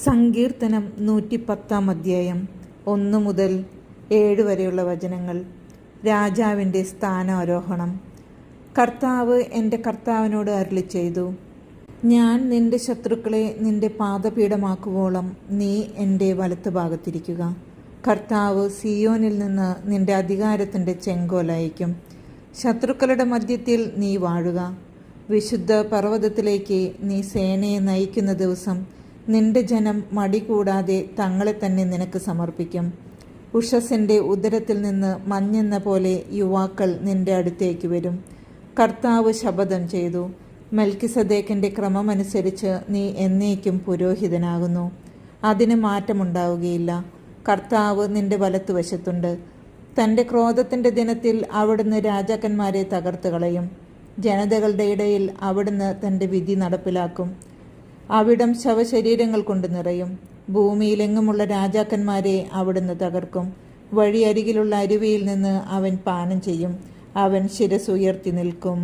സങ്കീർത്തനം 110 അധ്യായം 1 മുതൽ 7 വരെയുള്ള വചനങ്ങൾ. രാജാവിൻ്റെ സ്ഥാനാരോഹണം. കർത്താവ് എൻ്റെ കർത്താവിനോട് അരുളിച്ചെയ്തു, ഞാൻ നിന്റെ ശത്രുക്കളെ നിന്റെ പാദപീഠമാക്കുവോളം നീ എൻ്റെ വലത്തുഭാഗത്തിരിക്കുക. കർത്താവ് സിയോനിൽ നിന്ന് നിന്റെ അധികാരത്തിൻ്റെ ചെങ്കോലയക്കും. ശത്രുക്കളുടെ മധ്യത്തിൽ നീ വാഴുക. വിശുദ്ധ പർവ്വതത്തിലേക്ക് നീ സേനയെ നയിക്കുന്ന ദിവസം നിന്റെ ജനം മടി കൂടാതെ തങ്ങളെ തന്നെ നിനക്ക് സമർപ്പിക്കും. ഉഷസ്സിൻ്റെ ഉദരത്തിൽ നിന്ന് മഞ്ഞെന്ന പോലെ യുവാക്കൾ നിന്റെ അടുത്തേക്ക് വരും. കർത്താവ് ശപഥം ചെയ്തു, മെൽക്കിസദേക്കിൻ്റെ ക്രമമനുസരിച്ച് നീ എന്നേക്കും പുരോഹിതനാകുന്നു. അതിന് മാറ്റമുണ്ടാവുകയില്ല. കർത്താവ് നിന്റെ വലത്തുവശത്തുണ്ട്. തൻ്റെ ക്രോധത്തിൻ്റെ ദിനത്തിൽ അവിടുന്ന് രാജാക്കന്മാരെ തകർത്ത് കളയും. ജനതകളുടെ ഇടയിൽ അവിടുന്ന് തൻ്റെ വിധി നടപ്പിലാക്കും. അവിടം ശവശരീരങ്ങൾ കൊണ്ട് നിറയും. ഭൂമിയിലെങ്ങുമുള്ള രാജാക്കന്മാരെ അവിടുന്ന് തകർക്കും. വഴിയരികിലുള്ള അരുവിയിൽ നിന്ന് അവൻ പാനം ചെയ്യും. അവൻ ശിരസ്സുയർത്തി നിൽക്കും.